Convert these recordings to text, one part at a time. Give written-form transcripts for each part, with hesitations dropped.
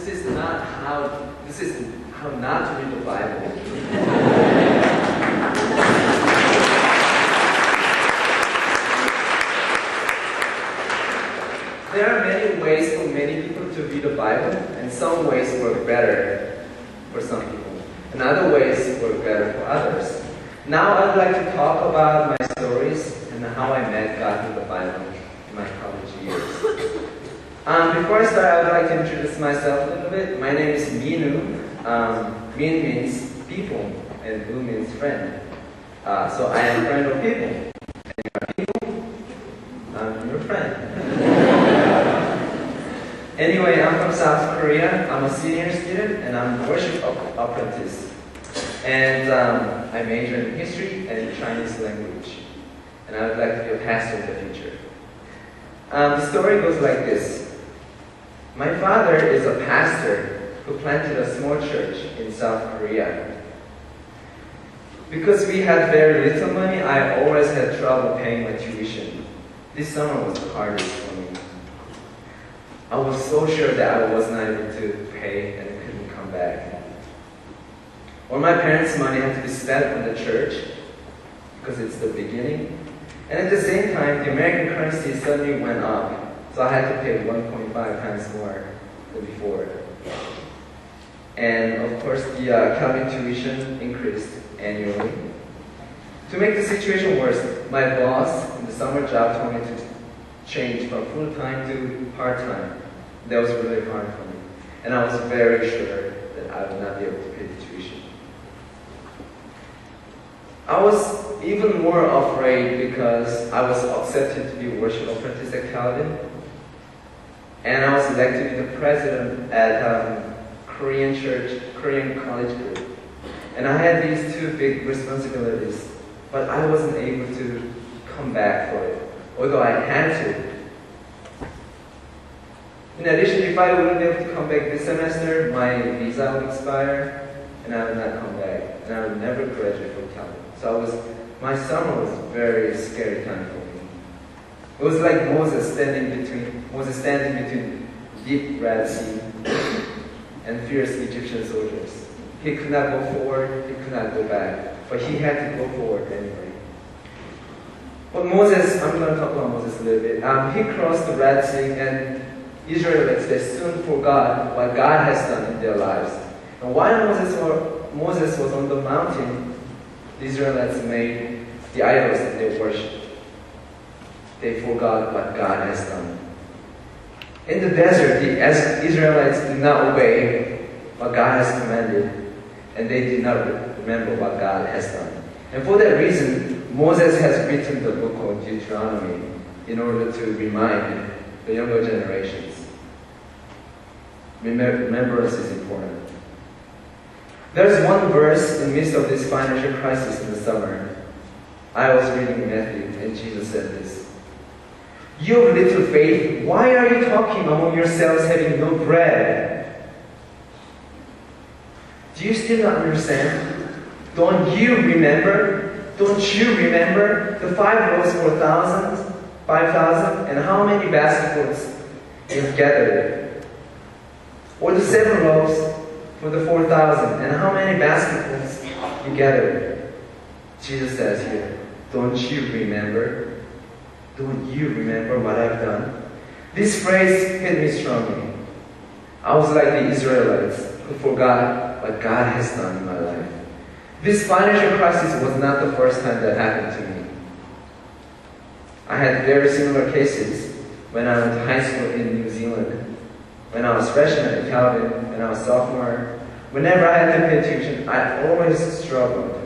this is how not to read the Bible. There are many ways for many people to read the Bible, and some ways work better for some people, and other ways work better for others. Now I'd like to talk about my stories and how I met God through the Bible in my college years. Before I start, I would like to introduce myself a little bit. My name is Minwoo. Min means people, and Woo means friend. So I am a friend of people. And you are people, I'm your friend. Anyway, I'm from South Korea. I'm a senior student, and I'm a worship apprentice. And I major in history and Chinese language. And I would like to be a pastor in the future. The story goes like this. My father is a pastor who planted a small church in South Korea. Because we had very little money, I always had trouble paying my tuition. This summer was the hardest for me. I was so sure that I was not able to pay and couldn't come back. All my parents' money had to be spent on the church because it's the beginning. And at the same time, the American currency suddenly went up. So I had to pay 1.5 times more than before. And of course, the Calvin tuition increased annually. To make the situation worse, my boss in the summer job told me to change from full-time to part-time. That was really hard for me. And I was very sure that I would not be able to pay the tuition. I was even more afraid because I was accepted to be a worship apprentice at Calvin. And I was elected to be the president at Korean church, Korean college group. And I had these two big responsibilities, but I wasn't able to come back for it, although I had to. In addition, if I wouldn't be able to come back this semester, my visa would expire, and I would not come back, and I would never graduate from Calvin. So my summer was a very scary time for me. It was like Moses standing between deep Red Sea and fierce Egyptian soldiers. He could not go forward, he could not go back, but he had to go forward anyway. But Moses, I'm going to talk about Moses a little bit. He crossed the Red Sea, and Israelites, they soon forgot what God has done in their lives. And while Moses was on the mountain, the Israelites made the idols that they worshipped. They forgot what God has done. In the desert, the Israelites did not obey what God has commanded, and they did not remember what God has done. And for that reason, Moses has written the book of Deuteronomy in order to remind the younger generations. Remembrance is important. There's one verse in the midst of this financial crisis in the summer. I was reading Matthew, and Jesus said this. You have little faith, why are you talking among yourselves having no bread? Do you still not understand? Don't you remember? Don't you remember the 5 loaves for 5,000, and how many basketfuls you've gathered? Or the 7 loaves for the 4,000, and how many basketfuls you gathered? Jesus says here, don't you remember? Don't you remember what I've done? This phrase hit me strongly. I was like the Israelites who forgot what God has done in my life. This financial crisis was not the first time that happened to me. I had very similar cases when I went to high school in New Zealand, when I was freshman at Calvin, when I was sophomore. Whenever I had to pay tuition, I always struggled.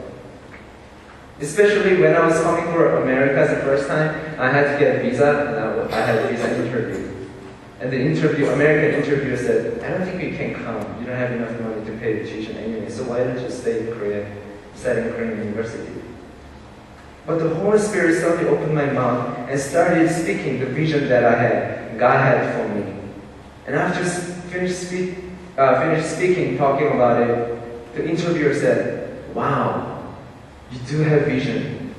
Especially when I was coming for America the first time, I had to get a visa, and I had a visa interview. And the American interviewer said, I don't think you can come. You don't have enough money to pay the tuition anyway, so why don't you stay in Korea, study in Korean university? But the Holy Spirit suddenly opened my mouth and started speaking the vision that God had for me. And after finished speaking, talking about it, the interviewer said, wow, you do have vision.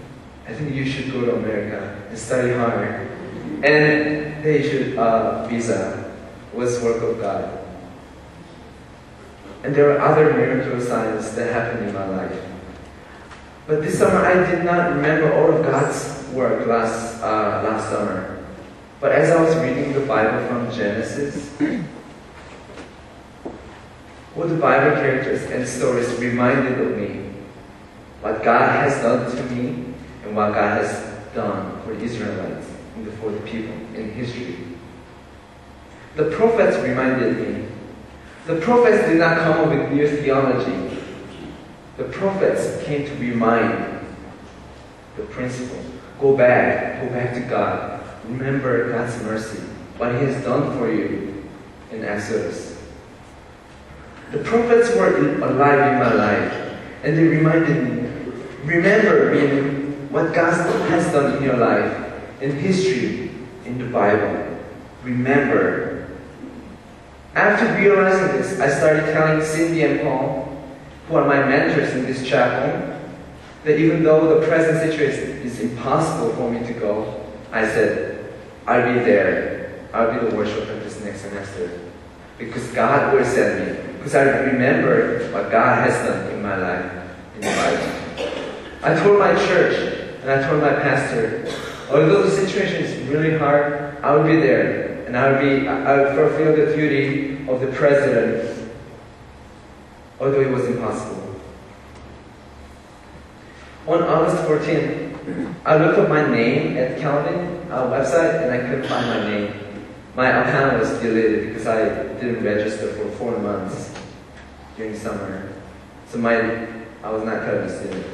I think you should go to America and study hard. And they issued a visa. It was work of God. And there were other miracle signs that happened in my life. But this summer, I did not remember all of God's work last summer. But as I was reading the Bible from Genesis, all the Bible characters and stories reminded of me what God has done to me and what God has done for the Israelites and for the people in history. The prophets reminded me. The prophets did not come up with new theology. The prophets came to remind the principle. Go back to God. Remember God's mercy, what He has done for you in Exodus. The prophets were alive in my life, and they reminded me, remember what God has done in your life, in history, in the Bible. Remember. After realizing this, I started telling Cindy and Paul, who are my mentors in this chapel, that even though the present situation is impossible for me to go, I said, I'll be there. I'll be the worshiper this next semester. Because God will send me. Because I remember what God has done in my life, in the Bible. I told my church, and I told my pastor, although the situation is really hard, I will be there. And I will fulfill the duty of the president, although it was impossible. On August 14th, I looked up my name at Calvin website, and I couldn't find my name. My account was deleted because I didn't register for 4 months during summer. So I was not Calvin student.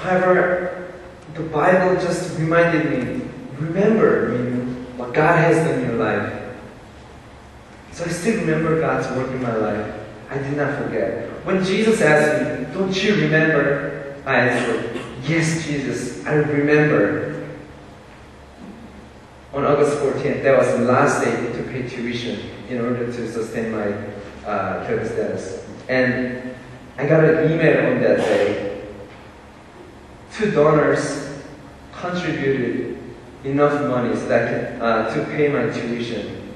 However, the Bible just reminded me, remember what God has done in your life. So I still remember God's work in my life. I did not forget. When Jesus asked me, don't you remember? I answered, yes, Jesus, I remember. On August 14th, that was the last day to pay tuition in order to sustain my Calvin status. And I got an email on that day. 2 donors contributed enough money so that to pay my tuition.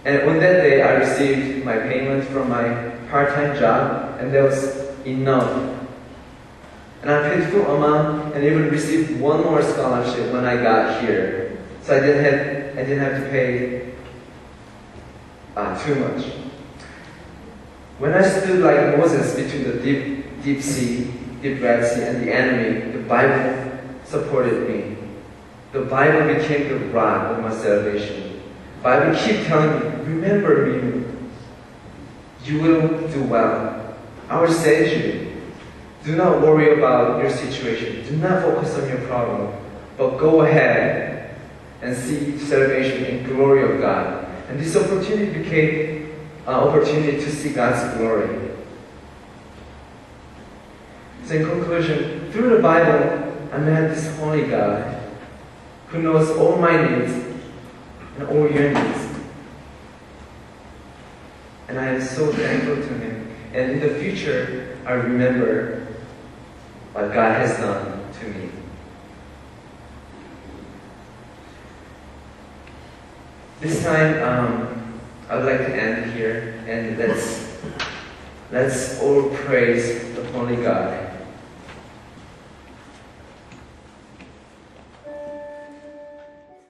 And on that day, I received my payment from my part-time job, and that was enough. And I paid full amount, and even received one more scholarship when I got here. So I didn't have to pay too much. When I stood like Moses between the deep sea, deep Red Sea, and the enemy, the Bible supported me. The Bible became the rock of my salvation. The Bible keep telling me, remember me. You will do well. I will save you. Do not worry about your situation. Do not focus on your problem. But go ahead and see salvation and glory of God. And this opportunity became an opportunity to see God's glory. So in conclusion, through the Bible, I met this holy God who knows all my needs and all your needs. And I am so thankful to Him. And in the future, I remember what God has done to me. This time, I would like to end here, and let's all praise the Holy God.